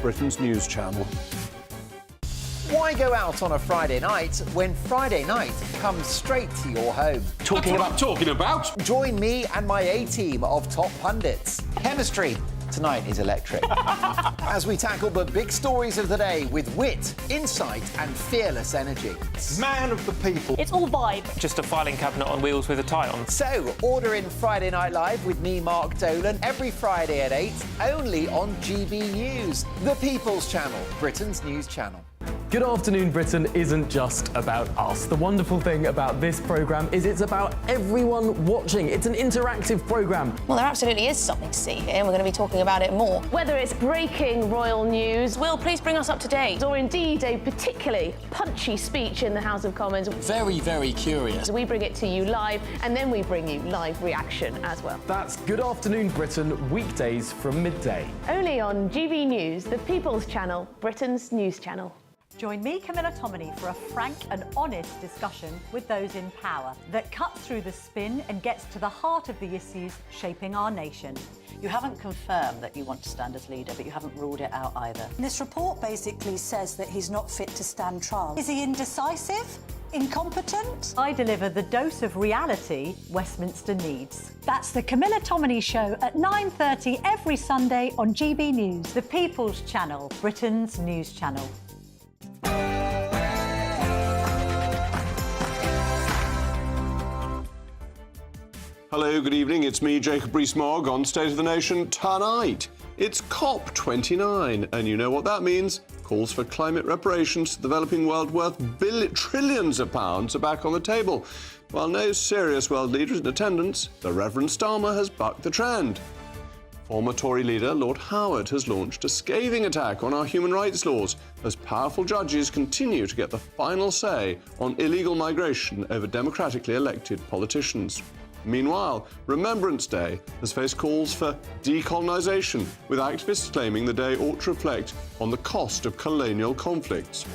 Britain's news channel. Why go out on a Friday night when Friday night comes straight to your home? Talking about. Join me and my A-team of top pundits. Chemistry tonight is electric. As we tackle the big stories of the day with wit, insight and fearless energy. Man of the people. It's all vibe. Just a filing cabinet on wheels with a tie on. So, order in Friday Night Live with me, Mark Dolan, every Friday at 8, only on GB News, the People's Channel, Britain's news channel. Good Afternoon Britain isn't just about us. The wonderful thing about this programme is it's about everyone watching. It's an interactive programme. Well, there absolutely is something to see here, and we're going to be talking about it more. Whether it's breaking royal news, Will, please bring us up to date. or indeed a particularly punchy speech in the House of Commons, Very, very curious. we bring it to you live, and then we bring you live reaction as well. That's Good Afternoon Britain, weekdays from midday. Only on GB News, the People's Channel, Britain's news channel. Join me, Camilla Tominey, for a frank and honest discussion with those in power that cuts through the spin and gets to the heart of the issues shaping our nation. You haven't confirmed that you want to stand as leader, but you haven't ruled it out either. This report basically says that he's not fit to stand trial. Is he indecisive? Incompetent? I deliver the dose of reality Westminster needs. That's the Camilla Tominey Show at 9:30 every Sunday on GB News, the People's Channel, Britain's news channel. Hello, good evening. It's me, Jacob Rees-Mogg, on State of the Nation tonight. It's COP29, and you know what that means. Calls for climate reparations to the developing world worth trillions of pounds are back on the table. While no serious world leader is in attendance, the Reverend Starmer has bucked the trend. Former Tory leader Lord Howard has launched a scathing attack on our human rights laws as powerful judges continue to get the final say on illegal migration over democratically elected politicians. Meanwhile, Remembrance Day has faced calls for decolonization, with activists claiming the day ought to reflect on the cost of colonial conflicts.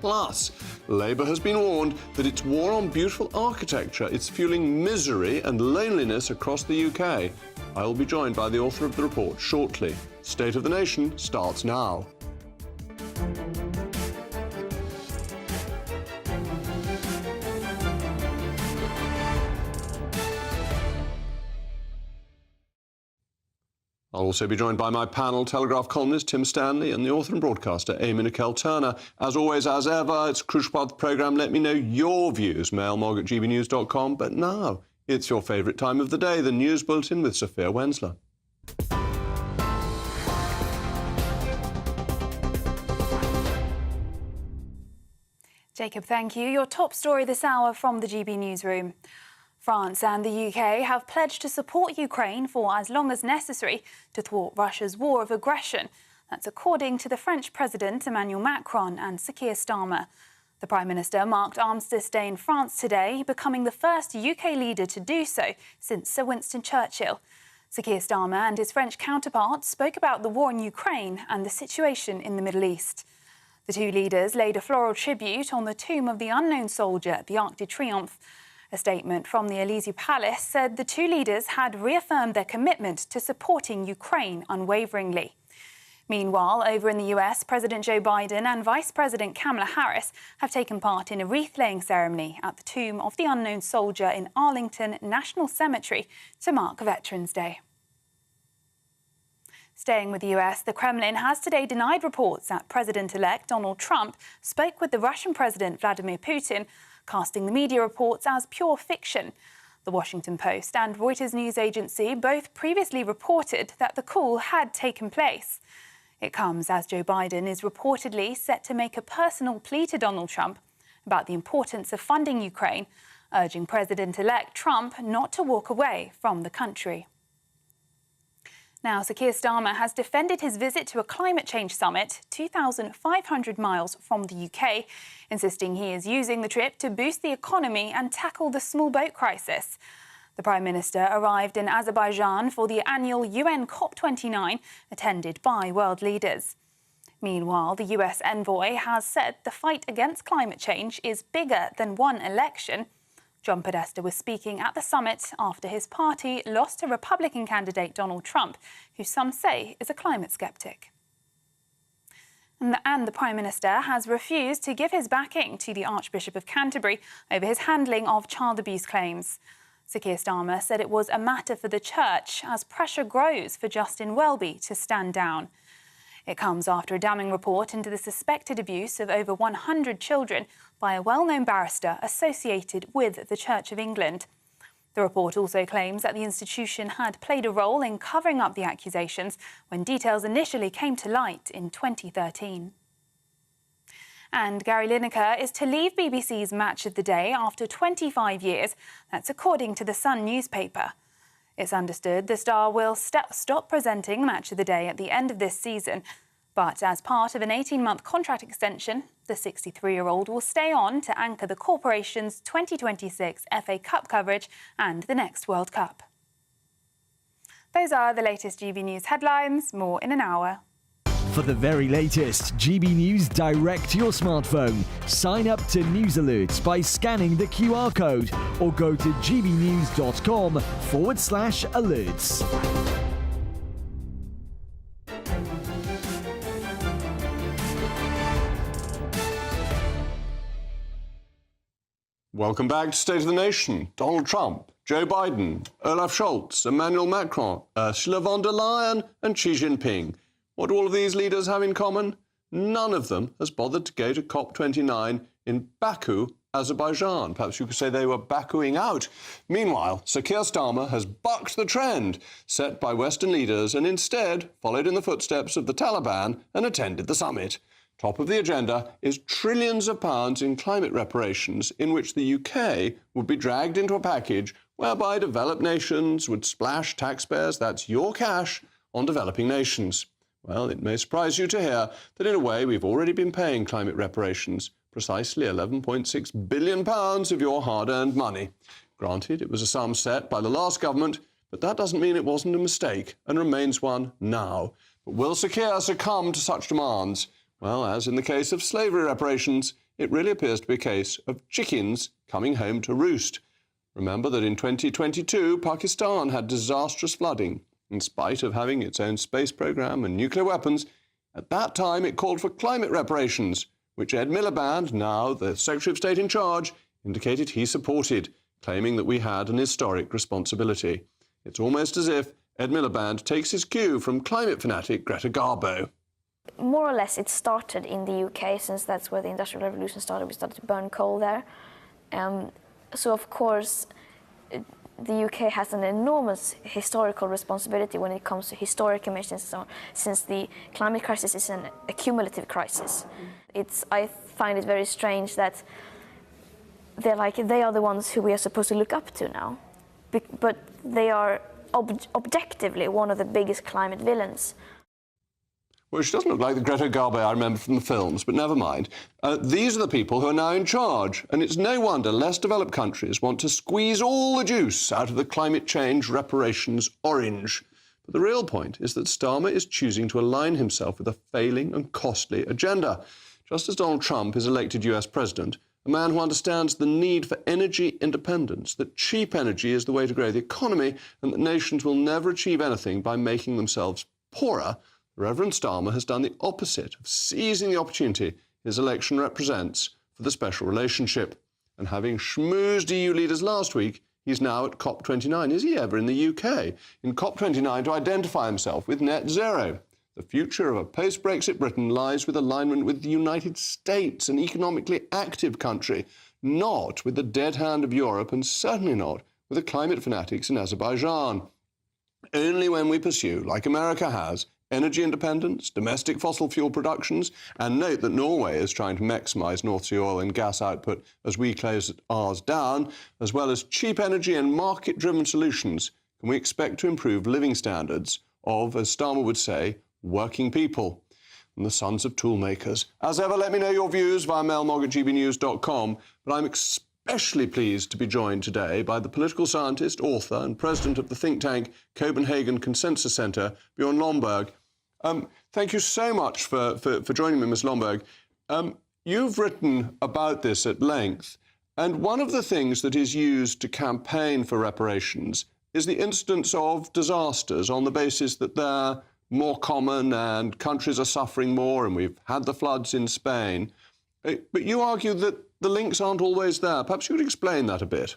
Plus, Labour has been warned that its war on beautiful architecture is fueling misery and loneliness across the UK. I will be joined by the author of the report shortly. State of the Nation starts now. I'll also be joined by my panel, Telegraph columnist Tim Stanley and the author and broadcaster Amy Nicole-Turner. As always, as ever, it's a crucial part of the programme. Let me know your views, mailmog@gbnews.com. But now, it's your favourite time of the day, the News Bulletin with Sophia Wensler. Jacob, thank you. Your top story this hour from the GB Newsroom. France and the UK have pledged to support Ukraine for as long as necessary to thwart Russia's war of aggression. That's according to the French President Emmanuel Macron and Sir Keir Starmer. The Prime Minister marked Armistice Day in France today, becoming the first UK leader to do so since Sir Winston Churchill. Sir Keir Starmer and his French counterpart spoke about the war in Ukraine and the situation in the Middle East. The two leaders laid a floral tribute on the tomb of the unknown soldier at the Arc de Triomphe. A statement from the Élysée Palace said the two leaders had reaffirmed their commitment to supporting Ukraine unwaveringly. Meanwhile, over in the US, President Joe Biden and Vice President Kamala Harris have taken part in a wreath-laying ceremony at the tomb of the unknown soldier in Arlington National Cemetery to mark Veterans Day. Staying with the US, the Kremlin has today denied reports that President-elect Donald Trump spoke with the Russian President Vladimir Putin, casting the media reports as pure fiction. The Washington Post and Reuters news agency both previously reported that the call had taken place. It comes as Joe Biden is reportedly set to make a personal plea to Donald Trump about the importance of funding Ukraine, urging President-elect Trump not to walk away from the country. Now, Sir Keir Starmer has defended his visit to a climate change summit 2,500 miles from the UK, insisting he is using the trip to boost the economy and tackle the small boat crisis. The Prime Minister arrived in Azerbaijan for the annual UN COP29, attended by world leaders. Meanwhile, the US envoy has said the fight against climate change is bigger than one election. John Podesta was speaking at the summit after his party lost to Republican candidate Donald Trump, who some say is a climate skeptic. And the Prime Minister has refused to give his backing to the Archbishop of Canterbury over his handling of child abuse claims. Sir Keir Starmer said it was a matter for the Church as pressure grows for Justin Welby to stand down. It comes after a damning report into the suspected abuse of over 100 children by a well-known barrister associated with the Church of England. The report also claims that the institution had played a role in covering up the accusations when details initially came to light in 2013. And Gary Lineker is to leave BBC's Match of the Day after 25 years. That's according to the Sun newspaper. It's understood the star will stop presenting Match of the Day at the end of this season. But as part of an 18-month contract extension, the 63-year-old will stay on to anchor the corporation's 2026 FA Cup coverage and the next World Cup. Those are the latest GB News headlines. More in an hour. For the very latest GB News direct to your smartphone, sign up to News Alerts by scanning the QR code or go to gbnews.com/alerts. Welcome back to State of the Nation. Donald Trump, Joe Biden, Olaf Scholz, Emmanuel Macron, Ursula von der Leyen and Xi Jinping. What do all of these leaders have in common? None of them has bothered to go to COP29 in Baku, Azerbaijan. Perhaps you could say they were Bakuing out. Meanwhile, Sir Keir Starmer has bucked the trend set by Western leaders and instead followed in the footsteps of the Taliban and attended the summit. Top of the agenda is trillions of pounds in climate reparations, in which the UK would be dragged into a package whereby developed nations would splash taxpayers, that's your cash, on developing nations. Well, it may surprise you to hear that in a way we've already been paying climate reparations, precisely £11.6 billion of your hard-earned money. Granted, it was a sum set by the last government, but that doesn't mean it wasn't a mistake and remains one now. But will Sir Keir succumb to such demands? Well, as in the case of slavery reparations, it really appears to be a case of chickens coming home to roost. Remember that in 2022, Pakistan had disastrous flooding. In spite of having its own space program and nuclear weapons, at that time it called for climate reparations, which Ed Miliband, now the Secretary of State in charge, indicated he supported, claiming that we had an historic responsibility. It's almost as if Ed Miliband takes his cue from climate fanatic Greta Garbo. More or less it started in the UK, since that's where the Industrial Revolution started. We started to burn coal there. So of course the UK has an enormous historical responsibility when it comes to historic emissions and so on, since the climate crisis is an accumulative crisis. I find it very strange that they are the ones who we are supposed to look up to now, but they are objectively one of the biggest climate villains. Well, she doesn't look like the Greta Garbo I remember from the films, but never mind. These are the people who are now in charge, and it's no wonder less developed countries want to squeeze all the juice out of the climate change reparations orange. But the real point is that Starmer is choosing to align himself with a failing and costly agenda. Just as Donald Trump is elected US president, a man who understands the need for energy independence, that cheap energy is the way to grow the economy, and that nations will never achieve anything by making themselves poorer, Reverend Starmer has done the opposite of seizing the opportunity his election represents for the special relationship. And having schmoozed EU leaders last week, he's now at COP29. Is he ever in the UK? In COP29 to identify himself with net zero. The future of a post-Brexit Britain lies with alignment with the United States, an economically active country, not with the dead hand of Europe, and certainly not with the climate fanatics in Azerbaijan. Only when we pursue, like America has, energy independence, domestic fossil fuel productions, and note that Norway is trying to maximise North Sea oil and gas output as we close ours down, as well as cheap energy and market-driven solutions, can we expect to improve living standards of, as Starmer would say, working people and the sons of toolmakers. As ever, let me know your views via mailmog@gbnews.com, but I'm especially pleased to be joined today by the political scientist, author and president of the think tank Copenhagen Consensus Centre, Bjorn Lomborg. Thank you so much for joining me, Ms. Lomborg. You've written about this at length, and one of the things that is used to campaign for reparations is the instance of disasters on the basis that they're more common and countries are suffering more, and we've had the floods in Spain. But you argue that the links aren't always there. Perhaps you could explain that a bit.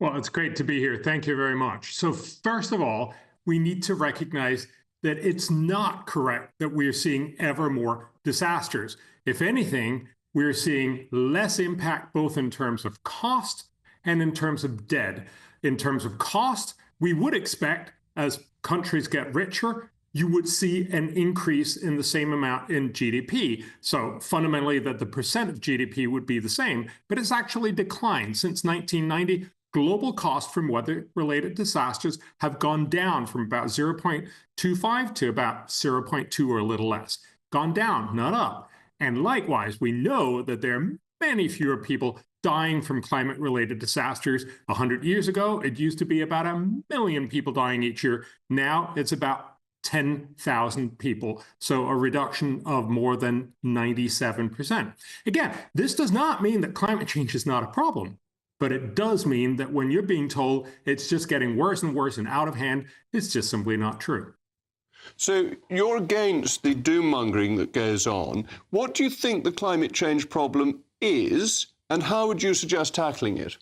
Well, it's great to be here. Thank you very much. So first of all, we need to recognize that it's not correct that we're seeing ever more disasters. If anything, we're seeing less impact both in terms of cost and in terms of dead. In terms of cost, we would expect as countries get richer, you would see an increase in the same amount in GDP. So fundamentally that the percent of GDP would be the same, but it's actually declined. Since 1990, global costs from weather-related disasters have gone down from about 0.25 to about 0.2 or a little less. Gone down, not up. And likewise, we know that there are many fewer people dying from climate-related disasters. 100 years ago, it used to be about 1 million people dying each year. Now it's about 10,000 people, so a reduction of more than 97%. Again, this does not mean that climate change is not a problem, but it does mean that when you're being told it's just getting worse and worse and out of hand, it's just simply not true. So you're against the doom-mongering that goes on. What do you think the climate change problem is, and how would you suggest tackling it?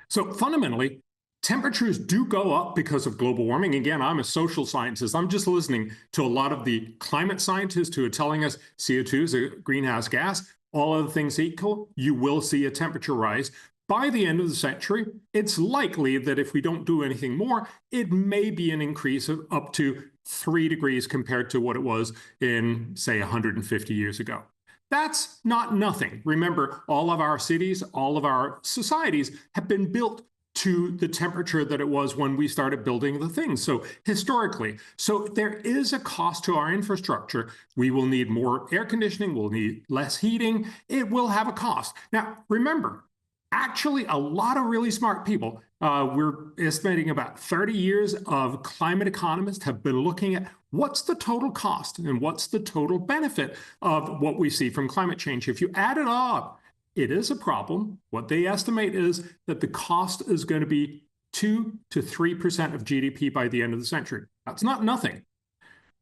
So fundamentally, temperatures do go up because of global warming. Again, I'm a social scientist. I'm just listening to a lot of the climate scientists who are telling us CO2 is a greenhouse gas. All other things equal, you will see a temperature rise. By the end of the century, it's likely that if we don't do anything more, it may be an increase of up to 3 degrees compared to what it was in, say, 150 years ago. That's not nothing. Remember, all of our cities, all of our societies have been built to the temperature that it was when we started building the things. So historically, so there is a cost to our infrastructure. We will need more air conditioning, we'll need less heating. It will have a cost. Now, remember, actually, a lot of really smart people, we're estimating about 30 years of climate economists have been looking at what's the total cost and what's the total benefit of what we see from climate change. If you add it all up, it is a problem. What they estimate is that the cost is going to be 2 to 3% of GDP by the end of the century. That's not nothing.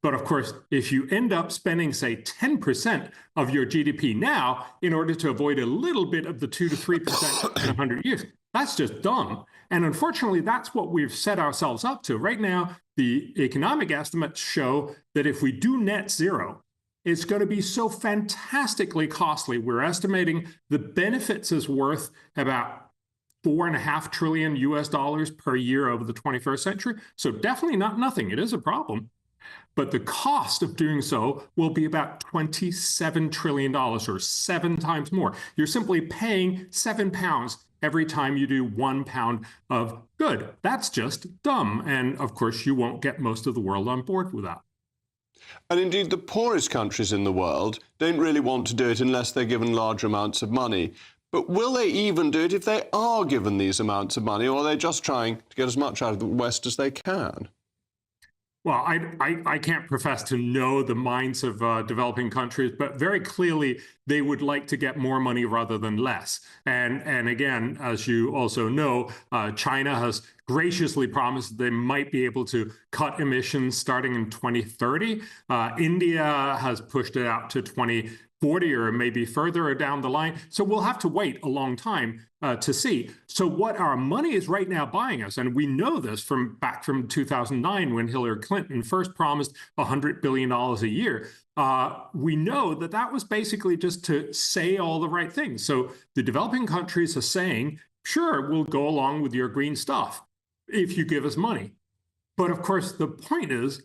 But of course, if you end up spending, say, 10% of your GDP now in order to avoid a little bit of the 2 to 3% in 100 years, that's just dumb. And unfortunately, that's what we've set ourselves up to. Right now, the economic estimates show that if we do net zero, it's going to be so fantastically costly. We're estimating the benefits is worth about $4.5 trillion US per year over the 21st century. So definitely not nothing. It is a problem. But the cost of doing so will be about $27 trillion, or 7 times more. You're simply paying £7 every time you do 1 pound of good. That's just dumb. And of course, you won't get most of the world on board with that. And indeed, the poorest countries in the world don't really want to do it unless they're given large amounts of money. But will they even do it if they are given these amounts of money, or are they just trying to get as much out of the West as they can? Well, I can't profess to know the minds of developing countries, but very clearly they would like to get more money rather than less. And again, as you also know, China has graciously promised they might be able to cut emissions starting in 2030. India has pushed it out to 2040 or maybe further down the line. So we'll have to wait a long time to see. So what our money is right now buying us, and we know this from back from 2009 when Hillary Clinton first promised $100 billion a year, we know that that was basically just to say all the right things. So the developing countries are saying, sure, we'll go along with your green stuff if you give us money. But of course, the point is,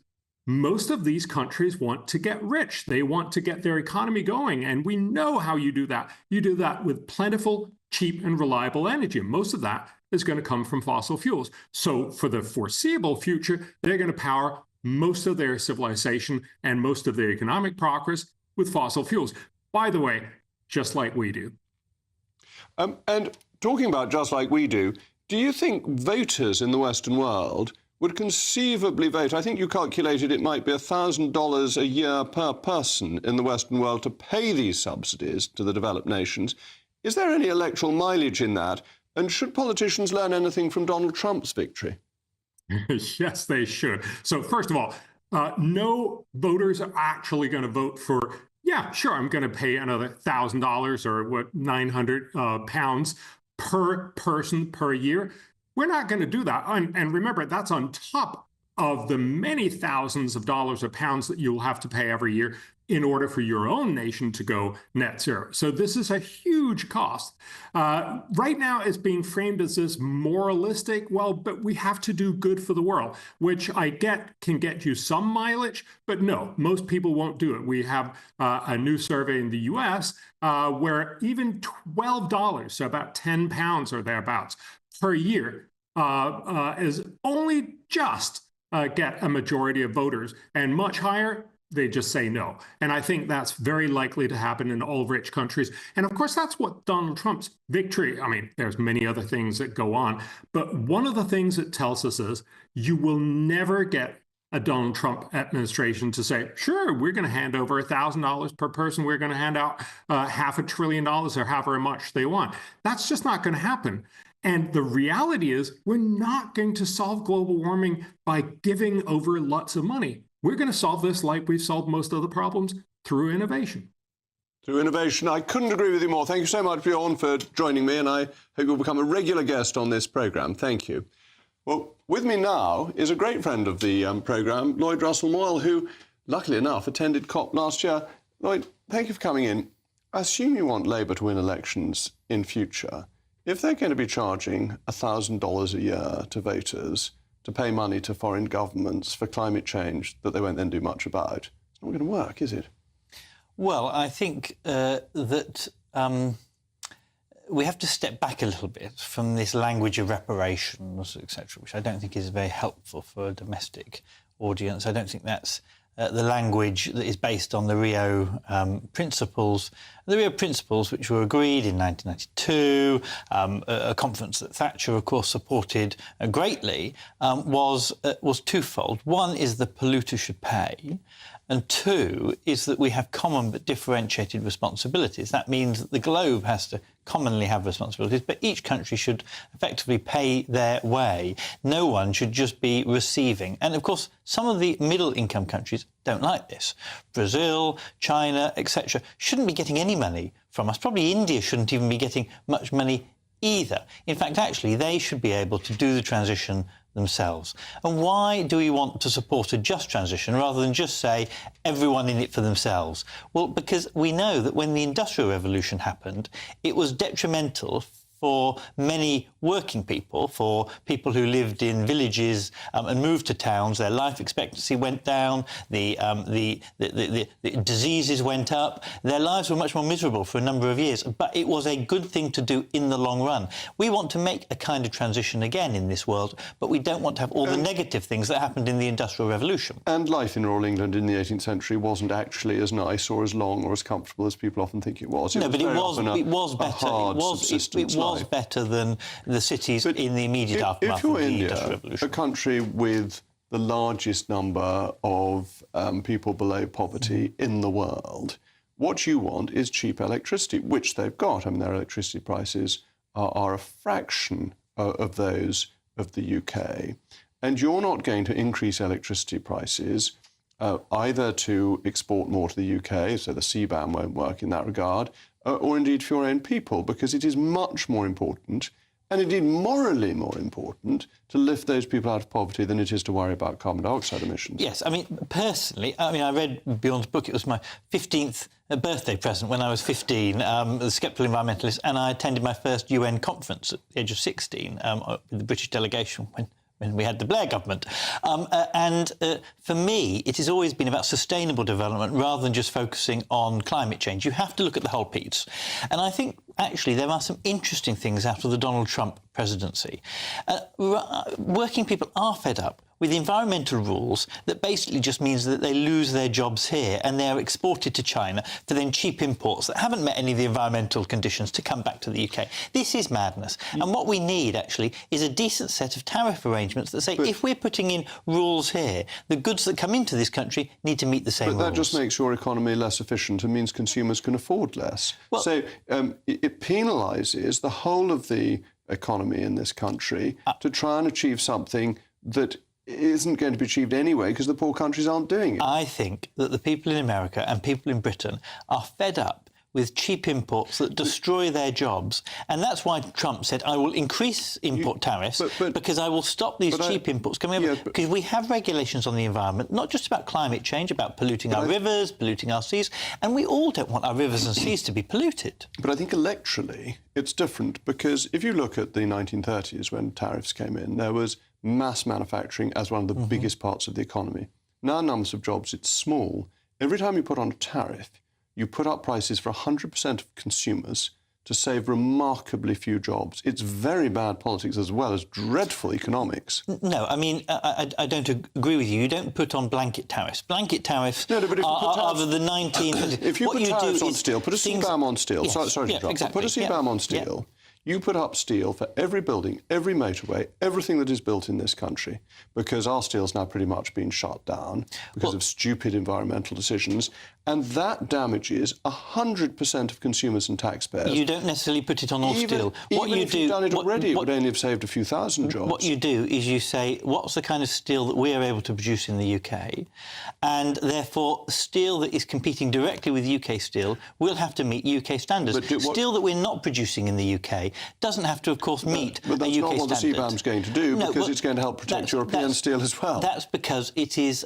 most of these countries want to get rich. They want to get their economy going. And we know how you do that. You do that with plentiful, cheap, and reliable energy. Most of that is going to come from fossil fuels. So for the foreseeable future, they're going to power most of their civilization and most of their economic progress with fossil fuels. By the way, just like we do. And talking about just like we do you think voters in the Western world would conceivably vote? I think you calculated it might be $1,000 a year per person in the Western world to pay these subsidies to the developed nations. Is there any electoral mileage in that? And should politicians learn anything from Donald Trump's victory? Yes, they should. So first of all, no voters are actually going to vote for, yeah, sure, I'm going to pay another $1,000 or what, 900 pounds per person per year. We're not going to do that. And remember, that's on top of the many thousands of dollars or pounds that you'll have to pay every year in order for your own nation to go net zero. So this is a huge cost. Right now, it's being framed as this moralistic, well, but we have to do good for the world, which I get can get you some mileage, but no, most people won't do it. We have a new survey in the US where even $12, so about 10 pounds or thereabouts per year, is only just get a majority of voters, and much higher, they just say no. And I think that's very likely to happen in all rich countries. And of course, that's what Donald Trump's victory, I mean, there's many other things that go on, but one of the things it tells us is you will never get a Donald Trump administration to say, sure, we're going to hand over $1,000 per person. We're going to hand out $500 billion or however much they want. That's just not going to happen. And the reality is we're not going to solve global warming by giving over lots of money. We're going to solve this like we've solved most other problems, through innovation. Through innovation. I couldn't agree with you more. Thank you so much, Bjorn, for joining me, and I hope you'll become a regular guest on this programme. Thank you. Well, with me now is a great friend of the programme, Lloyd Russell-Moyle, who, luckily enough, attended COP last year. Lloyd, thank you for coming in. I assume you want Labour to win elections in future. If they're going to be charging $1,000 a year to voters to pay money to foreign governments for climate change that they won't then do much about, it's not going to work, is it? Well, I think that we have to step back a little bit from this language of reparations, etc., which I don't think is very helpful for a domestic audience. I don't think that's the language that is based on the Rio principles. The Rio principles, which were agreed in 1992, a conference that Thatcher, of course, supported greatly, was twofold. One is the polluter should pay, and two is that we have common but differentiated responsibilities. That means that the globe has to commonly have responsibilities, but each country should effectively pay their way. No one should just be receiving. And, of course, some of the middle-income countries don't like this. Brazil, China, etc., shouldn't be getting any money from us. Probably India shouldn't even be getting much money either. In fact, actually, they should be able to do the transition themselves. And why do we want to support a just transition rather than just say everyone in it for themselves? Well, because we know that when the Industrial Revolution happened, it was detrimental for many working people, for people who lived in villages and moved to towns. Their life expectancy went down, the diseases went up. Their lives were much more miserable for a number of years, but it was a good thing to do in the long run. We want to make a kind of transition again in this world, but we don't want to have all the negative things that happened in the Industrial Revolution. And life in rural England in the 18th century wasn't actually as nice or as long or as comfortable as people often think it was. No, but it was better. It was better than the cities in the immediate aftermath of the Industrial Revolution. A country with the largest number of people below poverty in the world, what you want is cheap electricity, which they've got. I mean, their electricity prices are a fraction of those of the UK. And you're not going to increase electricity prices either to export more to the UK, so the CBAM won't work in that regard, or indeed for your own people, because it is much more important, and indeed morally more important, to lift those people out of poverty than it is to worry about carbon dioxide emissions. Yes, I mean, personally, I read Bjorn's book. It was my 15th birthday present when I was 15, the Sceptical Environmentalist, and I attended my first UN conference at the age of 16 with the British delegation when we had the Blair government. For me, it has always been about sustainable development rather than just focusing on climate change. You have to look at the whole piece. And I think, actually, there are some interesting things out of the Donald Trump presidency. Working people are fed up with environmental rules that basically just means that they lose their jobs here and they're exported to China for then cheap imports that haven't met any of the environmental conditions to come back to the UK. This is madness. And what we need, actually, is a decent set of tariff arrangements that say, if we're putting in rules here, the goods that come into this country need to meet the same rules. But that just makes your economy less efficient and means consumers can afford less. Well, so it penalises the whole of the economy in this country to try and achieve something that isn't going to be achieved anyway because the poor countries aren't doing it. I think that the people in America and people in Britain are fed up with cheap imports that destroy their jobs. And that's why Trump said, I will increase import tariffs because I will stop these cheap imports coming over. Because we have regulations on the environment, not just about climate change, about polluting our rivers, polluting our seas, and we all don't want our rivers and seas to be polluted. But I think electorally it's different, because if you look at the 1930s when tariffs came in, there was mass manufacturing as one of the biggest parts of the economy. Now, numbers of jobs, it's small. Every time you put on a tariff, you put up prices for 100% of consumers to save remarkably few jobs. It's very bad politics as well as dreadful economics. No, I mean, I don't agree with you. You don't put on blanket tariffs. Blanket tariffs are of the 19... If you put tariffs on steel, put a CBAM on steel. Yes, sorry to interrupt. exactly. Put a CBAM on steel. You put up steel for every building, every motorway, everything that is built in this country, because our steel's now pretty much been shut down because of stupid environmental decisions, and that damages 100% of consumers and taxpayers. You don't necessarily put it on all steel. Even if you've done it already, it would only have saved a few thousand jobs. What you do is you say, what's the kind of steel that we are able to produce in the UK? And therefore, steel that is competing directly with UK steel will have to meet UK standards. Steel that we're not producing in the UK doesn't have to, of course, meet but that's a UK not what standard. the CBAM's going to do, because it's going to help protect European steel as well. That's because it is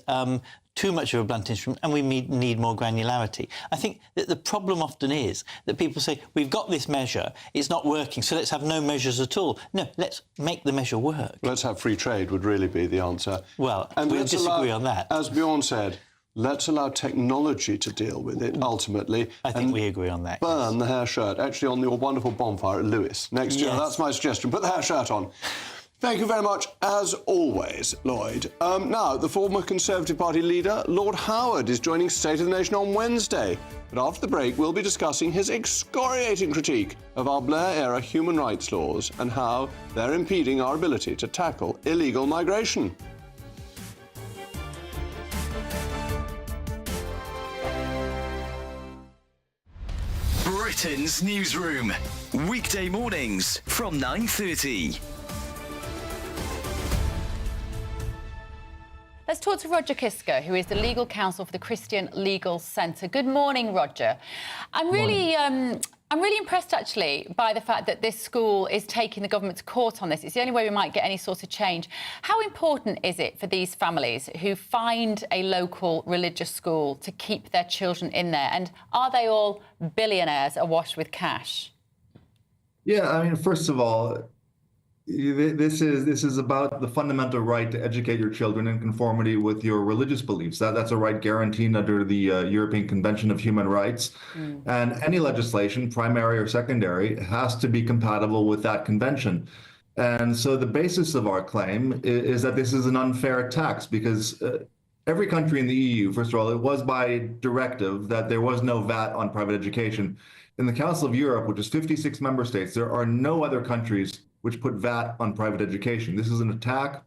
too much of a blunt instrument and we need more granularity. I think that the problem often is that people say, we've got this measure, it's not working, so let's have no measures at all. No, let's make the measure work. Let's have free trade would really be the answer. Well, and we'll disagree on that. As Bjorn said, let's allow technology to deal with it, ultimately. I think we agree on that. Burn the hair shirt, actually on your wonderful bonfire at Lewis next year. That's my suggestion. Put the hair shirt on. Thank you very much, as always, Lloyd. Now, the former Conservative Party leader, Lord Howard, is joining State of the Nation on Wednesday. But after the break, we'll be discussing his excoriating critique of our Blair-era human rights laws and how they're impeding our ability to tackle illegal migration. Britain's Newsroom. Weekday mornings from 9:30. Let's talk to Roger Kisker, who is the legal counsel for the Christian Legal Centre. Good morning, Roger. I'm really impressed, actually, by the fact that this school is taking the government to court on this. It's the only way we might get any sort of change. How important is it for these families who find a local religious school to keep their children in there? And are they all billionaires awash with cash? Yeah, I mean, first of all, this is about the fundamental right to educate your children in conformity with your religious beliefs. That's a right guaranteed under the European Convention of Human Rights. And any legislation, primary or secondary, has to be compatible with that convention. And so the basis of our claim is that this is an unfair tax, because every country in the EU, first of all, it was by directive that there was no VAT on private education. In the Council of Europe, which is 56 member states, there are no other countries which put VAT on private education. This is an attack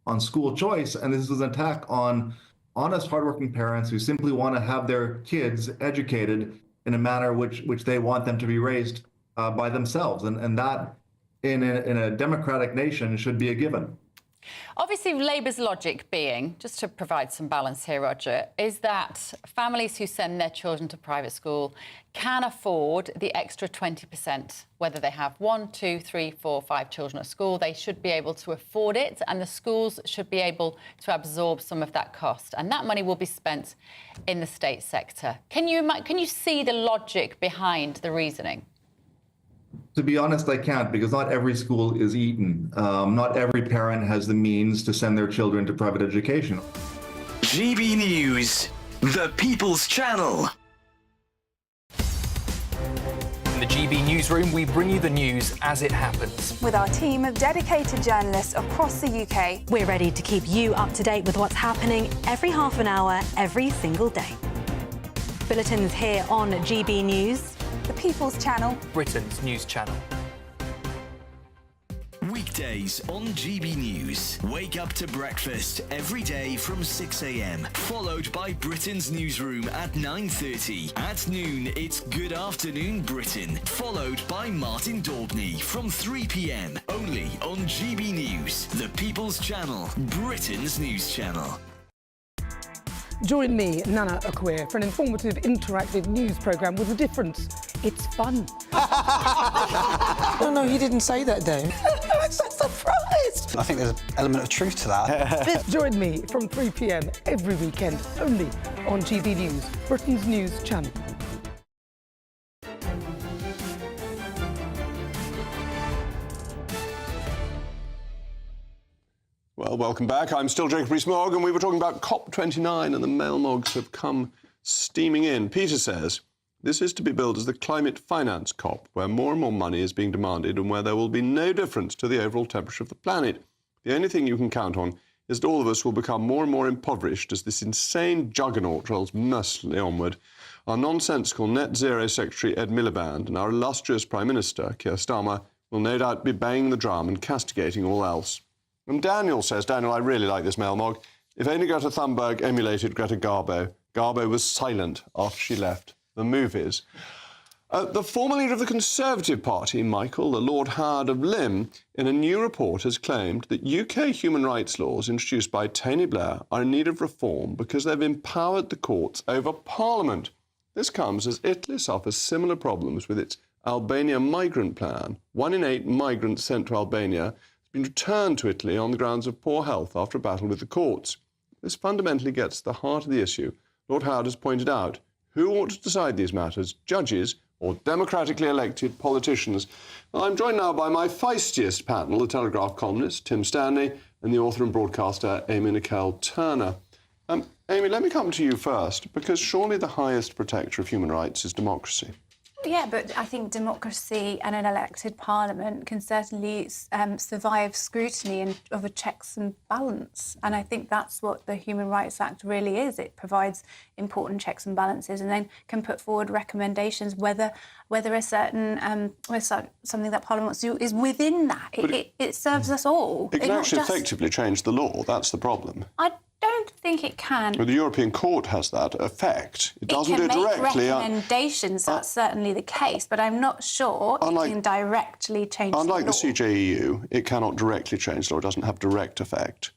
on school choice, and this is an attack on honest, hardworking parents who simply want to have their kids educated in a manner which they want them to be raised by themselves. And that, in a democratic nation, should be a given. Obviously, Labour's logic being, just to provide some balance here, Roger, is that families who send their children to private school can afford the extra 20%. Whether they have 1, 2, 3, 4, 5 children at school, they should be able to afford it, and the schools should be able to absorb some of that cost. And that money will be spent in the state sector. Can you see the logic behind the reasoning? To be honest, I can't, because not every school is Eton. Not every parent has the means to send their children to private education. GB News, the People's Channel. In the GB Newsroom, we bring you the news as it happens. With our team of dedicated journalists across the UK. We're ready to keep you up to date with what's happening every half an hour, every single day. Bulletins here on GB News. The People's Channel. Britain's news channel. Weekdays on GB News. Wake up to breakfast every day from 6 a.m. Followed by Britain's Newsroom at 9:30. At noon, it's Good Afternoon Britain. Followed by Martin Daubney from 3 p.m. Only on GB News, the People's Channel, Britain's news channel. Join me, Nana Okoye, for an informative, interactive news programme with a difference. It's fun. No, he didn't say that, Dave. I'm so surprised. I think there's an element of truth to that. Join me from 3 p.m. every weekend, only on GB News, Britain's news channel. Well, welcome back. I'm still Jacob Rees-Mogg, and we were talking about COP29, and the mailmogs have come steaming in. Peter says, this is to be billed as the climate finance COP, where more and more money is being demanded and where there will be no difference to the overall temperature of the planet. The only thing you can count on is that all of us will become more and more impoverished as this insane juggernaut rolls mercilessly onward. Our nonsensical net zero secretary Ed Miliband and our illustrious Prime Minister Keir Starmer will no doubt be banging the drum and castigating all else. And Daniel says, Daniel, I really like this mailmog. If only Greta Thunberg emulated Greta Garbo. Garbo was silent after she left the movies. The former leader of the Conservative Party, Michael, the Lord Howard of Lymm, in a new report has claimed that UK human rights laws introduced by Tony Blair are in need of reform because they've empowered the courts over Parliament. This comes as Italy suffers similar problems with its Albania migrant plan. 1 in 8 migrants sent to Albania been returned to Italy on the grounds of poor health after a battle with the courts. This fundamentally gets to the heart of the issue. Lord Howard has pointed out who ought to decide these matters, judges or democratically elected politicians. Well, I'm joined now by my feistiest panel, the Telegraph columnist Tim Stanley and the author and broadcaster Amy Nicole Turner. Amy, let me come to you first, because surely the highest protector of human rights is democracy. Yeah, but I think democracy and an elected parliament can certainly survive scrutiny and of a checks and balance. And I think that's what the Human Rights Act really is. It provides important checks and balances and then can put forward recommendations whether a certain something that Parliament wants to do is within that. It serves us all. It can actually effectively change the law. That's the problem. I don't think it can. Well, the European Court has that effect. It doesn't do it can directly. Make recommendations, that's certainly the case, but I'm not sure it can directly change the law. Unlike the CJEU, it cannot directly change the law. It doesn't have direct effect.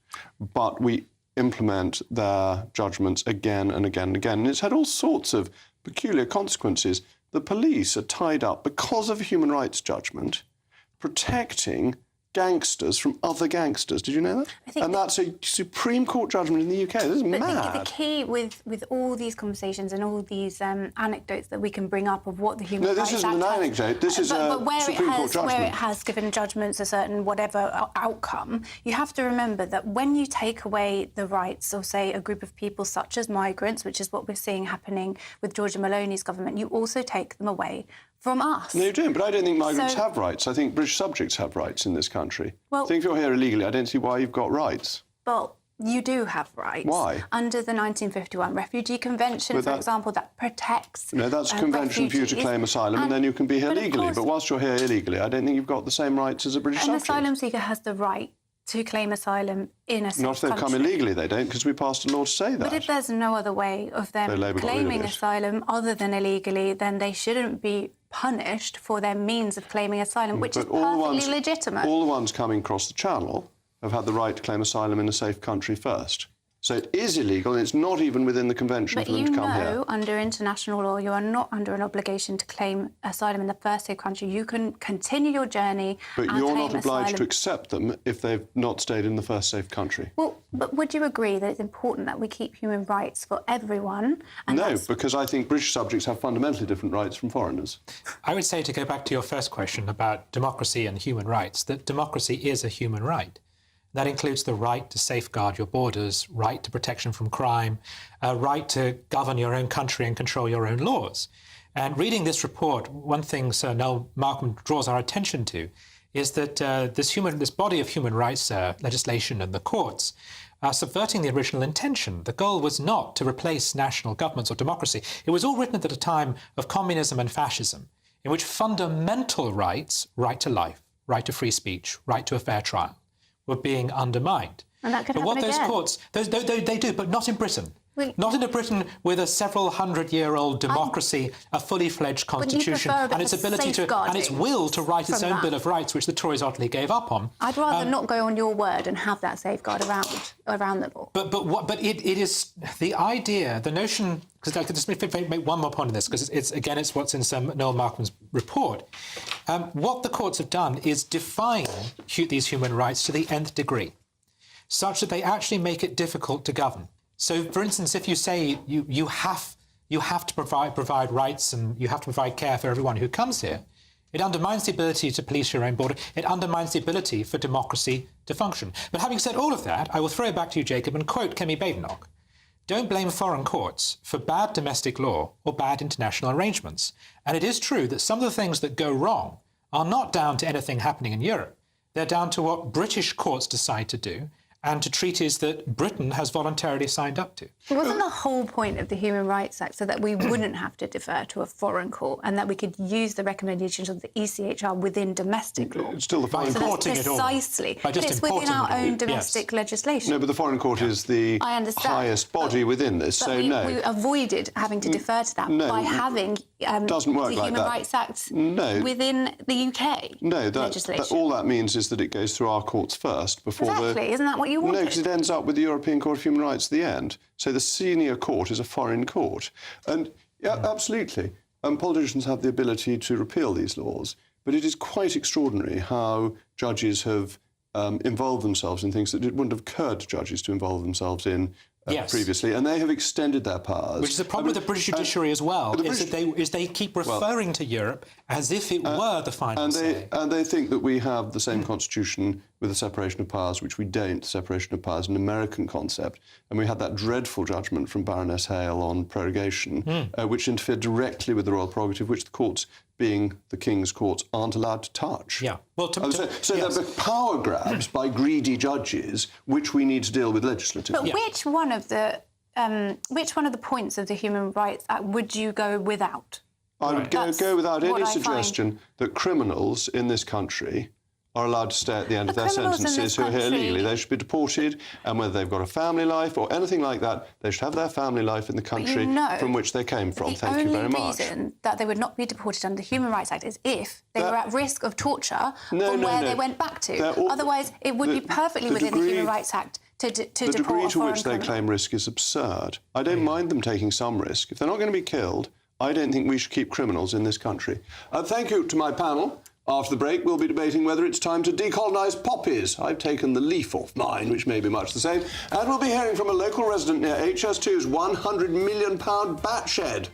But we implement their judgments again and again and again. And it's had all sorts of peculiar consequences. The police are tied up because of a human rights judgment, protecting gangsters from other gangsters. Did you know that? And that's a Supreme Court judgment in the UK. This is mad. The key with all these conversations and all these anecdotes that we can bring up of what the Human Rights Act... No, this isn't an anecdote. This is a Supreme Court judgment. Where it has given judgments a certain whatever outcome, you have to remember that when you take away the rights of, say, a group of people such as migrants, which is what we're seeing happening with Giorgia Meloni's government, you also take them away from us. No, you don't, but I don't think migrants have rights. I think British subjects have rights in this country. Well, I think if you're here illegally, I don't see why you've got rights. Well, you do have rights. Why? Under the 1951 Refugee Convention, for example, that protects No, that's a convention for you to claim asylum and then you can be here legally. But whilst you're here illegally, I don't think you've got the same rights as a British subject. An asylum seeker has the right to claim asylum in a safe Not if they've come illegally, they don't, because we passed a law to say that. But if there's no other way of them claiming asylum other than illegally, then they shouldn't be punished for their means of claiming asylum, which is perfectly legitimate. All the ones coming across the Channel have had the right to claim asylum in a safe country first. So it is illegal, and it's not even within the convention for them to come here. But you know, under international law, you are not under an obligation to claim asylum in the first safe country. You can continue your journey But you're not obliged to accept them if they've not stayed in the first safe country. Well, but would you agree that it's important that we keep human rights for everyone? No, because I think British subjects have fundamentally different rights from foreigners. I would say, to go back to your first question about democracy and human rights, that democracy is a human right. That includes the right to safeguard your borders, right to protection from crime, right to govern your own country and control your own laws. And reading this report, one thing Sir Noel Malcolm draws our attention to is that this body of human rights legislation and the courts are subverting the original intention. The goal was not to replace national governments or democracy. It was all written at a time of communism and fascism, in which fundamental rights, right to life, right to free speech, right to a fair trial, were being undermined. And that could but happen what those again. courts, they do, but not in Britain. Not in a Britain with a several hundred-year-old democracy, a fully fledged constitution, and its ability to and its will to write its own Bill of Rights, which the Tories utterly gave up on. I'd rather not go on your word and have that safeguard around the law. But it is the idea, the notion. Because I could just make one more point on this, because it's what's in Sir Noel Markham's report. What the courts have done is define these human rights to the nth degree, such that they actually make it difficult to govern. So, for instance, if you say you have to provide rights and you have to provide care for everyone who comes here, it undermines the ability to police your own border. It undermines the ability for democracy to function. But having said all of that, I will throw it back to you, Jacob, and quote Kemi Badenoch. Don't blame foreign courts for bad domestic law or bad international arrangements. And it is true that some of the things that go wrong are not down to anything happening in Europe. They're down to what British courts decide to do and to treaties that Britain has voluntarily signed up to. Wasn't the whole point of the Human Rights Act so that we wouldn't have to defer to a foreign court and that we could use the recommendations of the ECHR within domestic law? It's still the foreign court. Precisely. But it's within our own domestic legislation. No, but the foreign court is the highest body within this, so no. We avoided having to defer to that by having doesn't work the like Human that. Rights Act within the UK legislation. All that means is that it goes through our courts first before Exactly. Isn't that what you wanted? No, because it ends up with the European Court of Human Rights at the end. So the senior court is a foreign court. And absolutely, politicians have the ability to repeal these laws, but it is quite extraordinary how judges have involved themselves in things that it wouldn't have occurred to judges to involve themselves in previously, and they have extended their powers. Which is a problem with the British judiciary as well, is they keep referring to Europe as if it were the final say. And they think that we have the same constitution with the separation of powers, which we don't. The separation of powers is an American concept. And we had that dreadful judgment from Baroness Hale on prorogation, which interfered directly with the royal prerogative, which the courts, being the King's courts, aren't allowed to touch. Yeah. Well, so there are power grabs by greedy judges, which we need to deal with legislatively. But which one of the points of the Human Rights Act would you go without? I would go without any suggestion that criminals in this country are allowed to stay at the end of their sentences who are here illegally. They should be deported, and whether they've got a family life or anything like that, they should have their family life in the country from which they came from. Thank you very much. The only reason that they would not be deported under the Human Rights Act is if they were at risk of torture from where they went back to. Otherwise, it would be perfectly within the Human Rights Act to deport the degree to which they claim risk is absurd. I don't mind them taking some risk. If they're not going to be killed, I don't think we should keep criminals in this country. Thank you to my panel. After the break, we'll be debating whether it's time to decolonise poppies. I've taken the leaf off mine, which may be much the same. And we'll be hearing from a local resident near HS2's £100 million bat shed.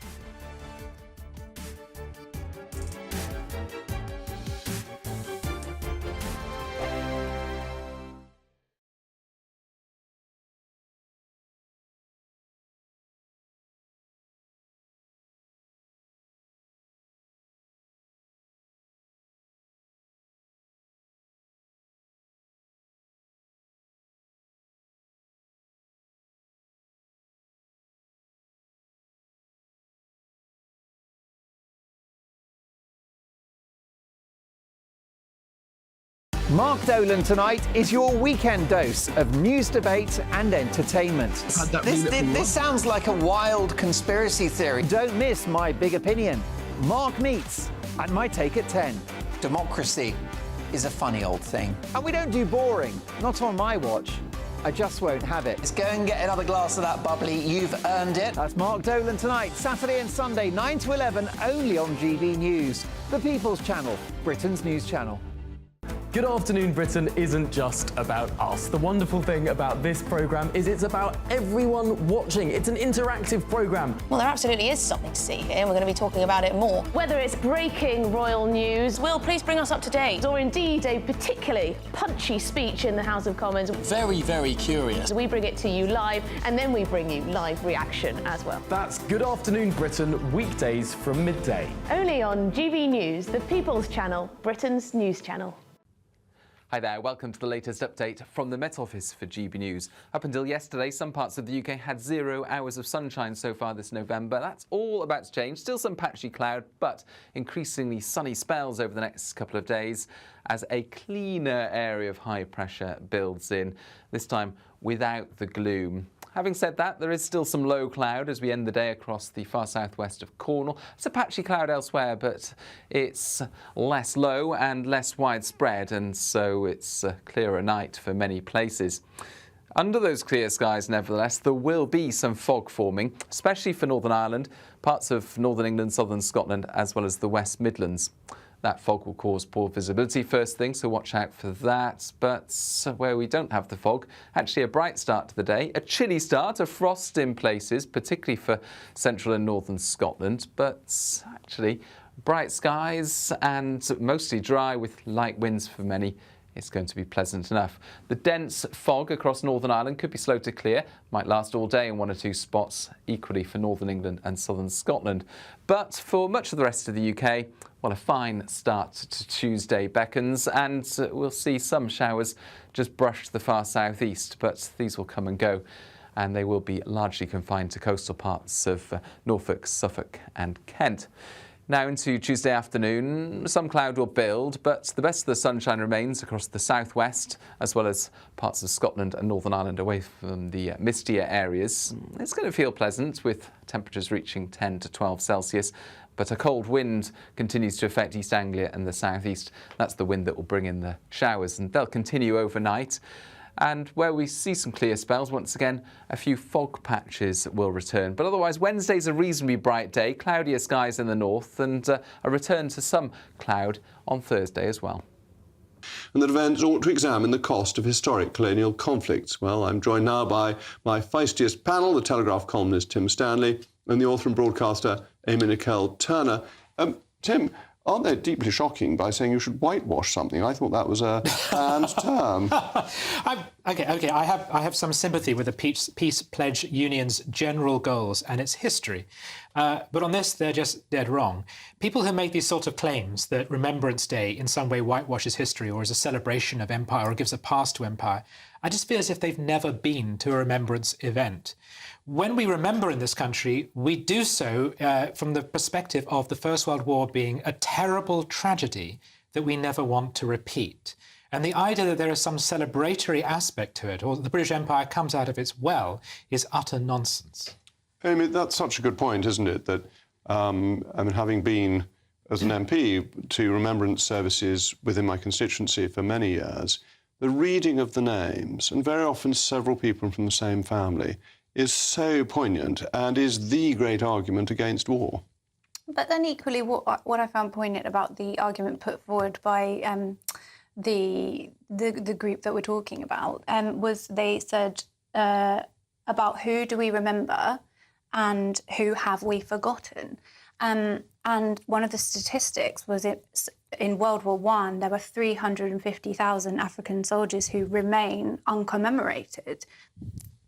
Mark Dolan tonight is your weekend dose of news, debate and entertainment. This sounds like a wild conspiracy theory. Don't miss my big opinion. Mark Meets and my take at 10. Democracy is a funny old thing. And we don't do boring, not on my watch. I just won't have it. Let's go and get another glass of that bubbly. You've earned it. That's Mark Dolan tonight, Saturday and Sunday, 9 to 11, only on GB News, the People's Channel, Britain's news channel. Good Afternoon Britain isn't just about us. The wonderful thing about this programme is it's about everyone watching. It's an interactive programme. Well, there absolutely is something to see here, and we're going to be talking about it more. Whether it's breaking royal news, Will, please bring us up to date. or indeed a particularly punchy speech in the House of Commons, Very, very curious. we bring it to you live, and then we bring you live reaction as well. That's Good Afternoon Britain, weekdays from midday. Only on GB News, the People's Channel, Britain's news channel. Hi there, welcome to the latest update from the Met Office for GB News. Up until yesterday, some parts of the UK had 0 hours of sunshine so far this November. That's all about to change. Still some patchy cloud, but increasingly sunny spells over the next couple of days as a cleaner area of high pressure builds in, this time without the gloom. having said that, there is still some low cloud as we end the day across the far southwest of Cornwall. It's a patchy cloud elsewhere, but it's less low and less widespread, and so it's a clearer night for many places. Under those clear skies, nevertheless, there will be some fog forming, especially for Northern Ireland, parts of Northern England, Southern Scotland, as well as the West Midlands. That fog will cause poor visibility first thing, so watch out for that. But where we don't have the fog, actually a bright start to the day, a chilly start, a frost in places, particularly for central and northern Scotland, but actually bright skies and mostly dry with light winds for many. It's going to be pleasant enough. The dense fog across Northern Ireland could be slow to clear, might last all day in one or two spots, equally for Northern England and Southern Scotland. But for much of the rest of the UK, well, a fine start to Tuesday beckons, and we'll see some showers just brush the far southeast, but these will come and go, and they will be largely confined to coastal parts of Norfolk, Suffolk and Kent. Now into Tuesday afternoon, some cloud will build, but the best of the sunshine remains across the southwest, as well as parts of Scotland and Northern Ireland away from the mistier areas. It's going to feel pleasant, with temperatures reaching 10 to 12 Celsius, but a cold wind continues to affect East Anglia and the southeast. That's the wind that will bring in the showers, and they'll continue overnight. And where we see some clear spells, once again, a few fog patches will return. But otherwise, Wednesday's a reasonably bright day, cloudier skies in the north, and a return to some cloud on Thursday as well. And that events ought to examine the cost of historic colonial conflicts. Well, I'm joined now by my feistiest panel, the Telegraph columnist Tim Stanley and the author and broadcaster Amy Nicole Turner. Tim, aren't they deeply shocking by saying you should whitewash something? I thought that was a banned term. Okay. I have some sympathy with the Peace Pledge Union's general goals and its history. But on this, they're just dead wrong. People who make these sorts of claims that Remembrance Day in some way whitewashes history or is a celebration of empire or gives a pass to empire, I just feel as if they've never been to a remembrance event. When we remember in this country, we do so from the perspective of the First World War being a terrible tragedy that we never want to repeat. And the idea that there is some celebratory aspect to it, or that the British Empire comes out of its well, is utter nonsense. Amy, that's such a good point, isn't it? That, having been, as an MP, to remembrance services within my constituency for many years, the reading of the names, and very often several people from the same family, is so poignant and is the great argument against war. But then equally, what I found poignant about the argument put forward by the group that we're talking about was they said about who do we remember and who have we forgotten. And one of the statistics was in World War I, there were 350,000 African soldiers who remain uncommemorated.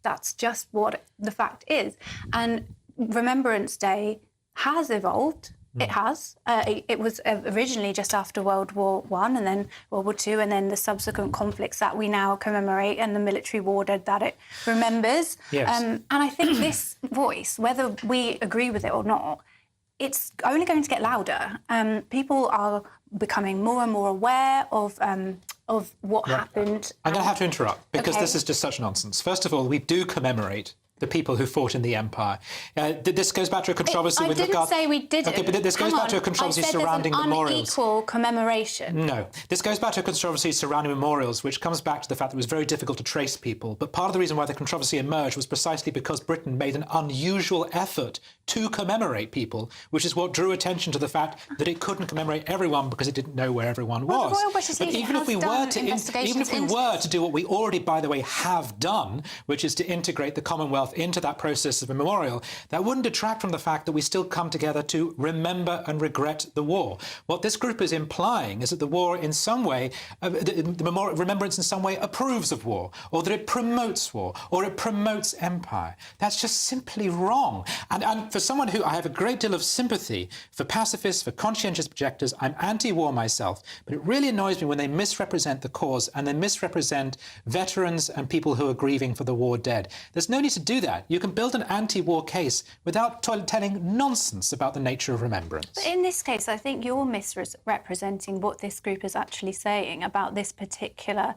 That's just what the fact is. And Remembrance Day has evolved. It has. It was originally just after World War I and then World War II and then the subsequent conflicts that we now commemorate and the military war dead that it remembers. Yes. And I think this voice, whether we agree with it or not, it's only going to get louder. People are becoming more and more aware of what happened. I'm going to have to interrupt because this is just such nonsense. First of all, we do commemorate the people who fought in the empire. This goes back to a controversy with regard... I didn't say we didn't. Okay, but this goes back to a controversy surrounding memorials. Unequal commemoration. No. This goes back to a controversy surrounding memorials, which comes back to the fact that it was very difficult to trace people. But part of the reason why the controversy emerged was precisely because Britain made an unusual effort to commemorate people, which is what drew attention to the fact that it couldn't commemorate everyone because it didn't know where everyone was. The Royal British Legion even if we were to do what we already, by the way, have done, which is to integrate the Commonwealth into that process of a memorial, that wouldn't detract from the fact that we still come together to remember and regret the war. What this group is implying is that the war in some way, remembrance in some way approves of war, or that it promotes war, or it promotes empire. That's just simply wrong. And for someone who I have a great deal of sympathy for pacifists, for conscientious objectors, I'm anti-war myself, but it really annoys me when they misrepresent the cause and they misrepresent veterans and people who are grieving for the war dead. There's no need to do do that. You can build an anti-war case without telling nonsense about the nature of remembrance. But in this case, I think you're misrepresenting what this group is actually saying about this particular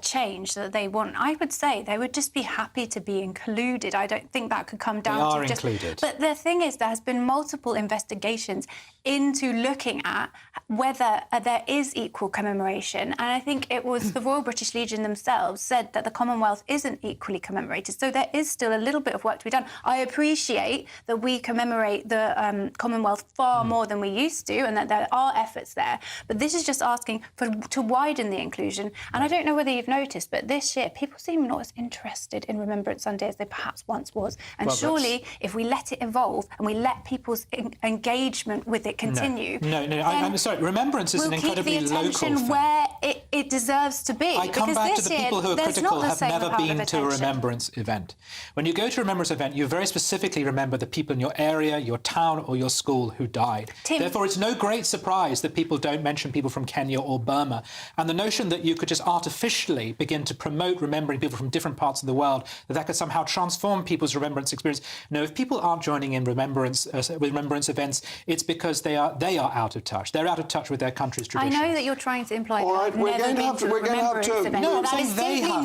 change that they want. I would say they would just be happy to be included. I don't think that could come down to just... included. But the thing is, there has been multiple investigations into looking at whether there is equal commemoration. And I think it was the Royal British Legion themselves said that the Commonwealth isn't equally commemorated. So there is still a little bit of work to be done. I appreciate that we commemorate the Commonwealth far more than we used to, and that there are efforts there. But this is just asking to widen the inclusion. And I don't know whether you've noticed, but this year people seem not as interested in Remembrance Sunday as they perhaps once was. And surely, if we let it evolve and we let people's engagement with it continue... No, I'm sorry. Remembrance is an incredibly local thing. We'll keep the attention where it deserves to be. I come back to the people who are critical have never been to a Remembrance event. When you go to a Remembrance event, you very specifically remember the people in your area, your town or your school who died. Therefore, it's no great surprise that people don't mention people from Kenya or Burma. And the notion that you could just artificially begin to promote remembering people from different parts of the world, that could somehow transform people's remembrance experience. No, if people aren't joining in remembrance events, it's because they are out of touch. They're out of touch with their country's traditions. I know that you're trying to imply All right, we're going to have to... No, I'm saying they have.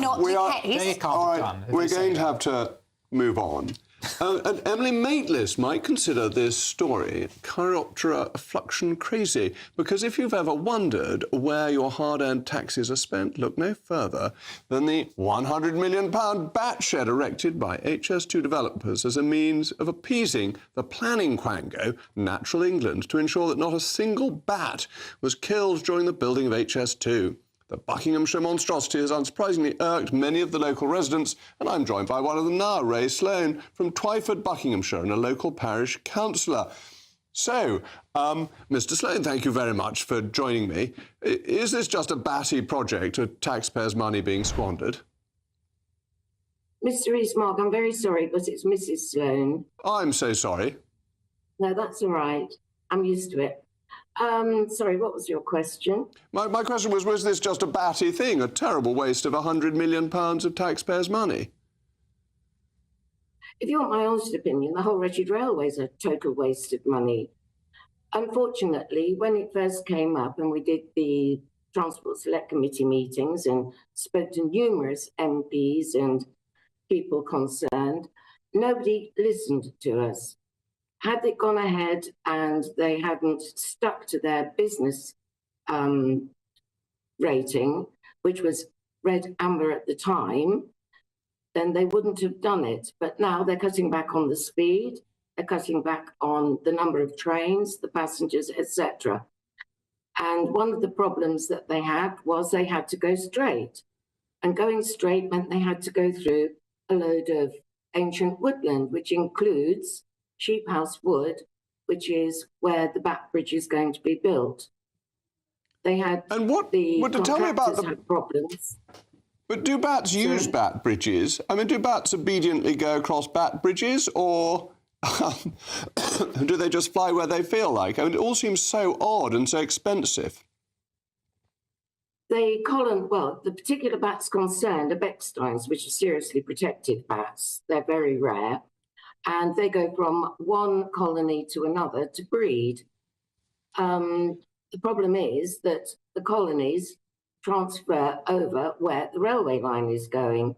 They can't have done. We're going to have to move on. And Emily Maitlis might consider this story Chiroptera fluxion crazy, because if you've ever wondered where your hard-earned taxes are spent, look no further than the £100 million bat shed erected by HS2 developers as a means of appeasing the planning quango, Natural England, to ensure that not a single bat was killed during the building of HS2. The Buckinghamshire monstrosity has unsurprisingly irked many of the local residents, and I'm joined by one of them now, Ray Sloane, from Twyford, Buckinghamshire, and a local parish councillor. So, Mr. Sloane, thank you very much for joining me. Is this just a batty project of taxpayers' money being squandered? Mr. Rees-Mogg, I'm very sorry, but it's Mrs. Sloane. I'm so sorry. No, that's all right. I'm used to it. Sorry, what was your question? My question was this just a batty thing, a terrible waste of £100 million of taxpayers' money? If you want my honest opinion, the whole wretched railway is a total waste of money. Unfortunately, when it first came up and we did the Transport Select Committee meetings and spoke to numerous MPs and people concerned, nobody listened to us. Had it gone ahead and they hadn't stuck to their business rating, which was red amber at the time, then they wouldn't have done it. But now they're cutting back on the speed, they're cutting back on the number of trains, the passengers, etc. And one of the problems that they had was they had to go straight. And going straight meant they had to go through a load of ancient woodland, which includes Sheep House Wood, which is where the Bat Bridge is going to be built. They had tell me about the problems. But do bats use bat bridges? I mean, do bats obediently go across bat bridges, or do they just fly where they feel like? I mean, it all seems so odd and so expensive. The particular bats concerned are Becksteins, which are seriously protected bats. They're very rare. And they go from one colony to another to breed. The problem is that the colonies transfer over where the railway line is going.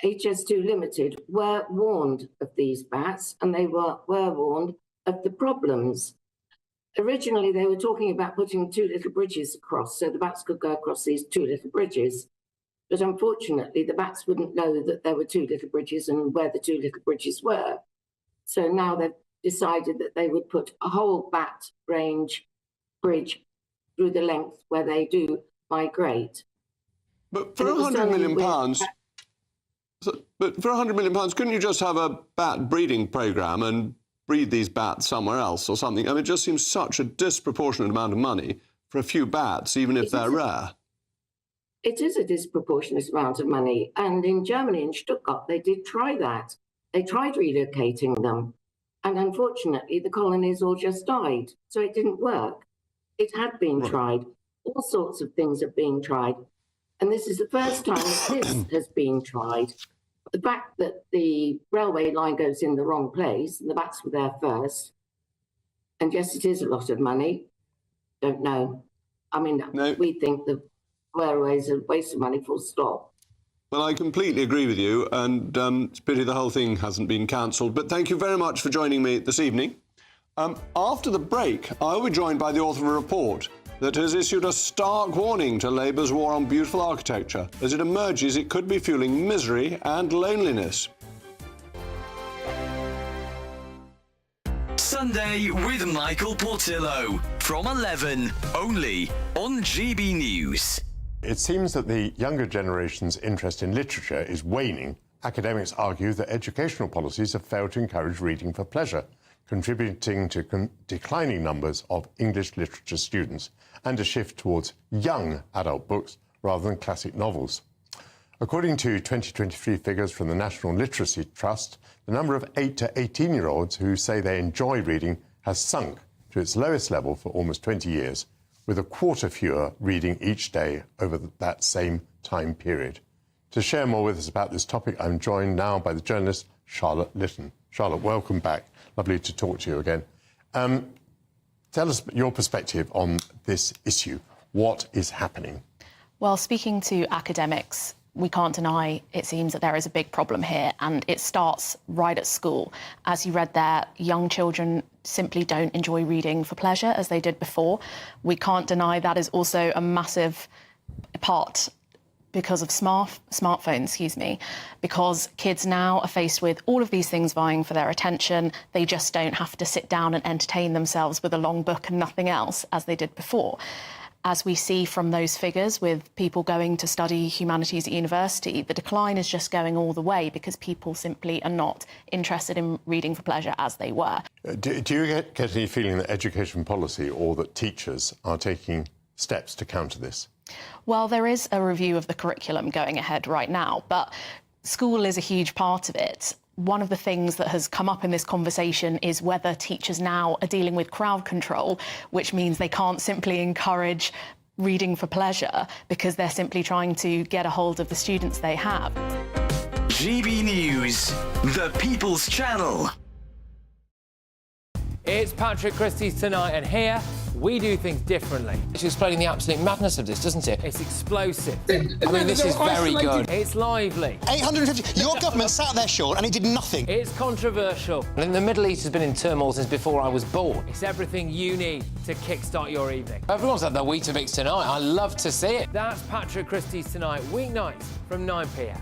HS2 Limited were warned of these bats, and they were warned of the problems. Originally, they were talking about putting two little bridges across, so the bats could go across these two little bridges. But unfortunately, the bats wouldn't know that there were two little bridges and where the two little bridges were. So now they've decided that they would put a whole bat range bridge through the length where they do migrate. But for £100 million, couldn't you just have a bat breeding programme and breed these bats somewhere else or something? I mean, it just seems such a disproportionate amount of money for a few bats, even if they're rare. It is a disproportionate amount of money. And in Germany, in Stuttgart, they did try that. They tried relocating them. And unfortunately, the colonies all just died. So it didn't work. It had been tried. All sorts of things are being tried. And this is the first time this has been tried. The fact that the railway line goes in the wrong place, and the bats were there first, and yes, it is a lot of money. Don't know. I mean, we think the railways are a waste of money, full stop. Well, I completely agree with you, and it's a pity the whole thing hasn't been cancelled. But thank you very much for joining me this evening. After the break, I'll be joined by the author of a report that has issued a stark warning to Labour's war on beautiful architecture. As it emerges, it could be fueling misery and loneliness. Sunday with Michael Portillo from 11, only on GB News. It seems that the younger generation's interest in literature is waning. Academics argue that educational policies have failed to encourage reading for pleasure, contributing to declining numbers of English literature students and a shift towards young adult books rather than classic novels. According to 2023 figures from the National Literacy Trust, the number of 8 to 18-year-olds who say they enjoy reading has sunk to its lowest level for almost 20 years, with a quarter fewer reading each day over that same time period. To share more with us about this topic, I'm joined now by the journalist Charlotte Lytton. Charlotte, welcome back. Lovely to talk to you again. Tell us your perspective on this issue. What is happening? Well, speaking to academics, we can't deny, it seems, that there is a big problem here, and it starts right at school. As you read there, young children simply don't enjoy reading for pleasure as they did before. We can't deny that is also a massive part because of smartphones, because kids now are faced with all of these things vying for their attention. They just don't have to sit down and entertain themselves with a long book and nothing else as they did before. As we see from those figures with people going to study humanities at university, the decline is just going all the way because people simply are not interested in reading for pleasure as they were. Do you get any feeling that education policy or that teachers are taking steps to counter this? Well, there is a review of the curriculum going ahead right now, but school is a huge part of it. One of the things that has come up in this conversation is whether teachers now are dealing with crowd control, which means they can't simply encourage reading for pleasure because they're simply trying to get a hold of the students they have. GB News, the People's Channel. It's Patrick Christie's Tonight, and here we do things differently. It's explaining the absolute madness of this, doesn't it? It's explosive. I mean, this is very good. It's lively. 850. Your government sat there, Sean, and it did nothing. It's controversial. And the Middle East has been in turmoil since before I was born. It's everything you need to kickstart your evening. Everyone's had their Weetabix tonight. I love to see it. That's Patrick Christie's Tonight, weeknights from 9 p.m.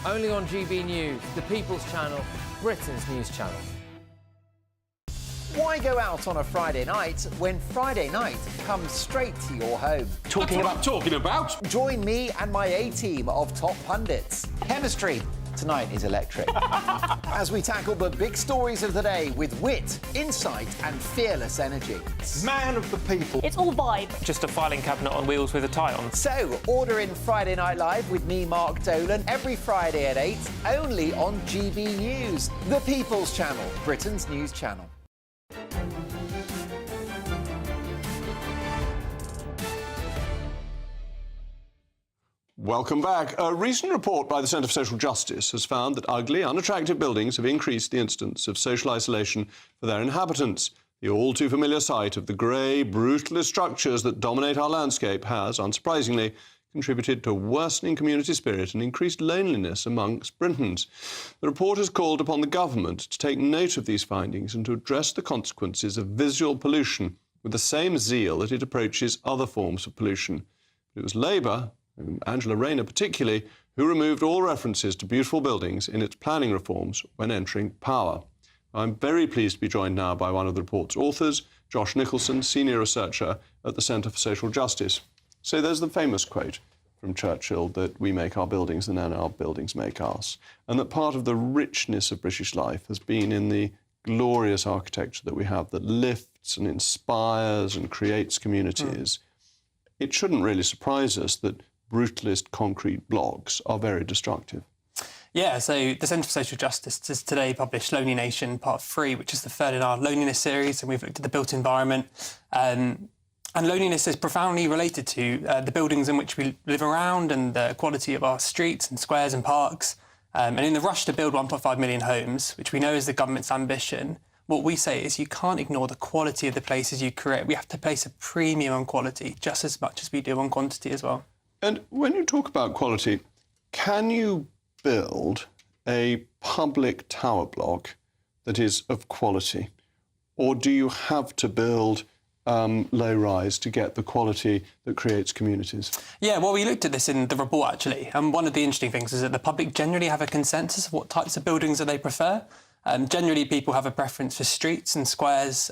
Only on GB News, the People's Channel, Britain's news channel. Why go out on a Friday night when Friday night comes straight to your home? Talking about? Join me and my A-team of top pundits. Chemistry tonight is electric. As we tackle the big stories of the day with wit, insight and fearless energy. Man of the people. It's all vibe. Just a filing cabinet on wheels with a tie on. So, order in Friday Night Live with me, Mark Dolan, every Friday at 8, only on GB News, the People's Channel, Britain's news channel. Welcome back. A recent report by the Centre for Social Justice has found that ugly, unattractive buildings have increased the incidence of social isolation for their inhabitants. The all-too-familiar sight of the grey, brutalist structures that dominate our landscape has, unsurprisingly, contributed to worsening community spirit and increased loneliness amongst Britons. The report has called upon the government to take note of these findings and to address the consequences of visual pollution with the same zeal that it approaches other forms of pollution. It was Labour, Angela Rayner particularly, who removed all references to beautiful buildings in its planning reforms when entering power. I'm very pleased to be joined now by one of the report's authors, Josh Nicholson, senior researcher at the Centre for Social Justice. So there's the famous quote from Churchill that we make our buildings and then our buildings make us, and that part of the richness of British life has been in the glorious architecture that we have that lifts and inspires and creates communities. It shouldn't really surprise us that brutalist concrete blocks are very destructive. Yeah, so the Centre for Social Justice has today published Lonely Nation Part 3, which is the third in our loneliness series, and we've looked at the built environment. And loneliness is profoundly related to the buildings in which we live around and the quality of our streets and squares and parks. And in the rush to build 1.5 million homes, which we know is the government's ambition, what we say is you can't ignore the quality of the places you create. We have to place a premium on quality just as much as we do on quantity as well. And when you talk about quality, can you build a public tower block that is of quality? Or do you have to build low-rise to get the quality that creates communities? Yeah, well, we looked at this in the report, actually. And one of the interesting things is that the public generally have a consensus of what types of buildings that they prefer. Generally, people have a preference for streets and squares,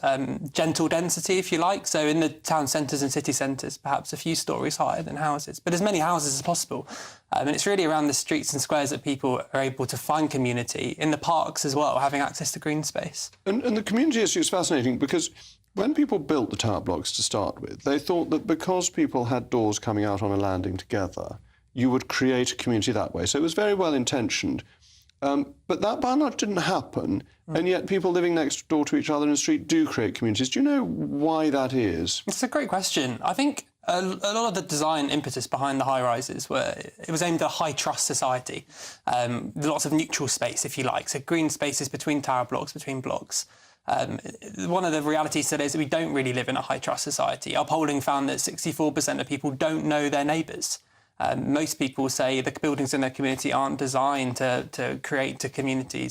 gentle density, if you like. So in the town centres and city centres, perhaps a few stories higher than houses, but as many houses as possible. And it's really around the streets and squares that people are able to find community, in the parks as well, having access to green space. And the community issue is fascinating because when people built the tower blocks to start with, they thought that because people had doors coming out on a landing together, you would create a community that way. So it was very well intentioned. But that by and large didn't happen, and yet people living next door to each other in the street do create communities. Do you know why that is? It's a great question. I think a lot of the design impetus behind the high-rises it was aimed at a high-trust society. Lots of neutral space, if you like, so green spaces between tower blocks, between blocks. One of the realities today is that we don't really live in a high-trust society. Our polling found that 64% of people don't know their neighbours. Most people say the buildings in their community aren't designed to create community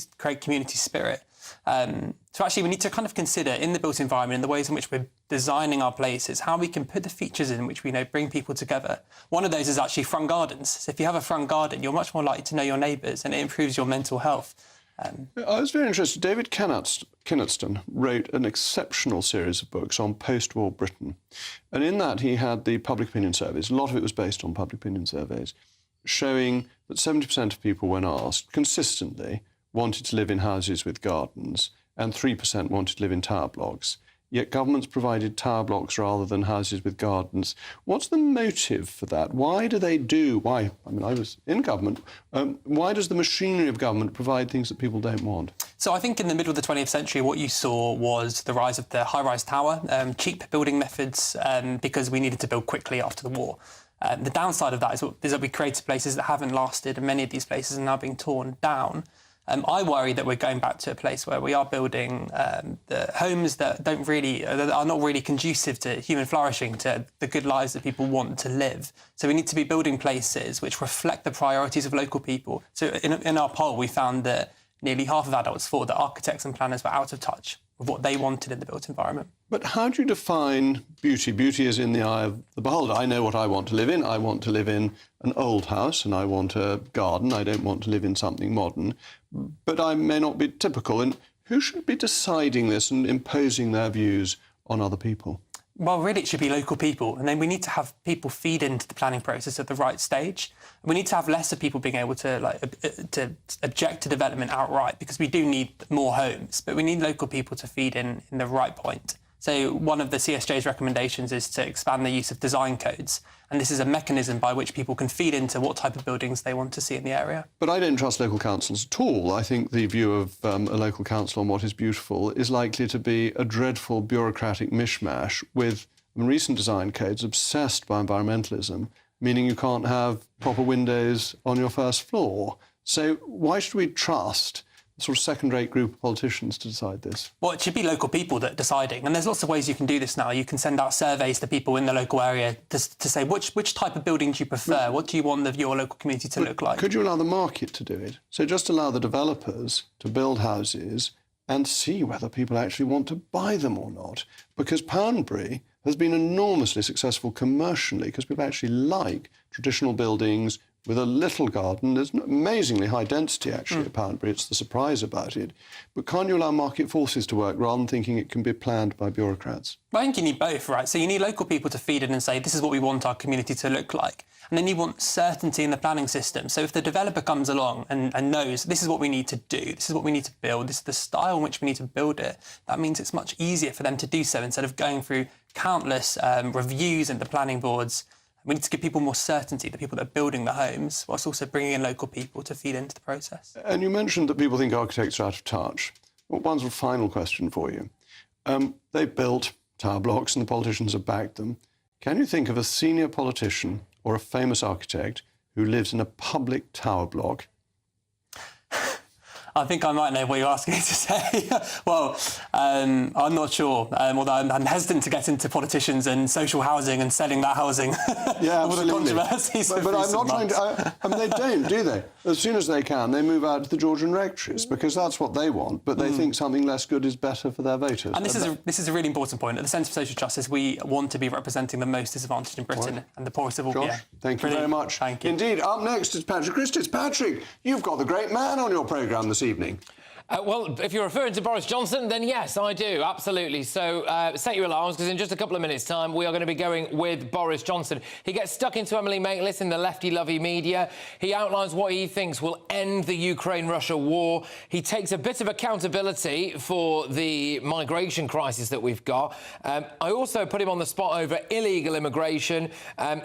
spirit. So actually we need to kind of consider in the built environment, in the ways in which we're designing our places, how we can put the features in which we know bring people together. One of those is actually front gardens. So if you have a front garden, you're much more likely to know your neighbours and it improves your mental health. I was very interested. David Kynaston wrote an exceptional series of books on post-war Britain. And in that he had the public opinion surveys. A lot of it was based on public opinion surveys, showing that 70% of people, when asked, consistently wanted to live in houses with gardens, and 3% wanted to live in tower blocks. Yet governments provided tower blocks rather than houses with gardens. What's the motive for that? Why do they do? Why? I mean, I was in government. Why does the machinery of government provide things that people don't want? So I think in the middle of the 20th century, what you saw was the rise of the high-rise tower, cheap building methods, because we needed to build quickly after the war. The downside of that is that we created places that haven't lasted, and many of these places are now being torn down. I worry that we're going back to a place where we are building the homes that are not really conducive to human flourishing, to the good lives that people want to live. So we need to be building places which reflect the priorities of local people. So in our poll, we found that nearly half of adults thought that architects and planners were out of touch with what they wanted in the built environment. But how do you define beauty? Beauty is in the eye of the beholder. I know what I want to live in. I want to live in an old house and I want a garden. I don't want to live in something modern. But I may not be typical. And who should be deciding this and imposing their views on other people? Well, really, it should be local people. And then we need to have people feed into the planning process at the right stage. We need to have less of people being able to object to development outright, because we do need more homes, but we need local people to feed in the right point. So one of the CSJ's recommendations is to expand the use of design codes. And this is a mechanism by which people can feed into what type of buildings they want to see in the area. But I don't trust local councils at all. I think the view of a local council on what is beautiful is likely to be a dreadful bureaucratic mishmash with recent design codes obsessed by environmentalism, meaning you can't have proper windows on your first floor. So why should we trust sort of second-rate group of politicians to decide this? Well, it should be local people that are deciding. And there's lots of ways you can do this now. You can send out surveys to people in the local area to say which type of building do you prefer? What do you want your local community to look like? Could you allow the market to do it? So just allow the developers to build houses and see whether people actually want to buy them or not. Because Poundbury has been enormously successful commercially because people actually like traditional buildings with a little garden. There's an amazingly high density, actually, at Poundbury. It's the surprise about it. But can't you allow market forces to work rather than thinking it can be planned by bureaucrats? I think you need both, right? So you need local people to feed in and say, this is what we want our community to look like. And then you want certainty in the planning system. So if the developer comes along and knows this is what we need to do, this is what we need to build, this is the style in which we need to build it, that means it's much easier for them to do so instead of going through countless reviews in the planning boards. We need to give people more certainty, the people that are building the homes, whilst also bringing in local people to feed into the process. And you mentioned that people think architects are out of touch. Well, one sort of final question for you. They've built tower blocks and the politicians have backed them. Can you think of a senior politician or a famous architect who lives in a public tower block I think I might know what you're asking me to say. Well, I'm not sure, although I'm hesitant to get into politicians and social housing and selling that housing. Yeah, all the absolutely. controversies. But I'm not trying to... I mean, they don't, do they? As soon as they can, they move out to the Georgian rectories, because that's what they want, but they think something less good is better for their voters. And this is a really important point. At the Centre for Social Justice, we want to be representing the most disadvantaged in Britain and the poorest of all. Josh, thank you very much. Thank you. Indeed. Up next is Patrick Christys. Patrick, you've got the great man on your programme this evening. Well, if you're referring to Boris Johnson, then yes, I do, absolutely. So set your alarms, because in just a couple of minutes' time, we are going to be going with Boris Johnson. He gets stuck into Emily Maitlis in the lefty-lovey media. He outlines what he thinks will end the Ukraine-Russia war. He takes a bit of accountability for the migration crisis that we've got. I also put him on the spot over illegal immigration.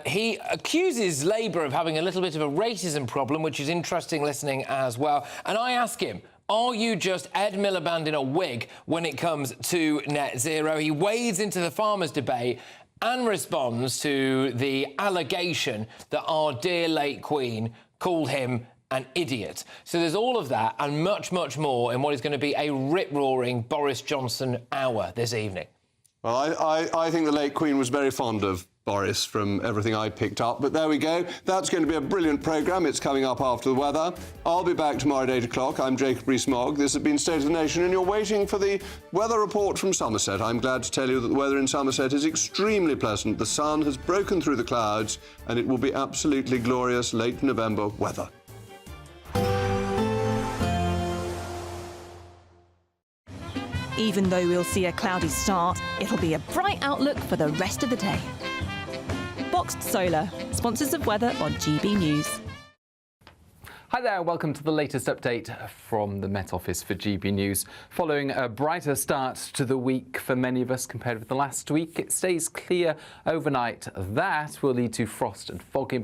He accuses Labour of having a little bit of a racism problem, which is interesting listening as well. And I ask him, are you just Ed Miliband in a wig when it comes to net zero? He wades into the farmers' debate and responds to the allegation that our dear late Queen called him an idiot. So there's all of that and much, much more in what is going to be a rip-roaring Boris Johnson hour this evening. Well, I think the late Queen was very fond of Boris from everything I picked up. But there we go. That's going to be a brilliant programme. It's coming up after the weather. I'll be back tomorrow at 8 o'clock. I'm Jacob Rees-Mogg. This has been State of the Nation, and you're waiting for the weather report from Somerset. I'm glad to tell you that the weather in Somerset is extremely pleasant. The sun has broken through the clouds, and it will be absolutely glorious late November weather. Even though we'll see a cloudy start, it'll be a bright outlook for the rest of the day. Boxed Solar, sponsors of weather on GB News. Hi there, welcome to the latest update from the Met Office for GB News. Following a brighter start to the week for many of us compared with the last week, it stays clear overnight. That will lead to frost and fog in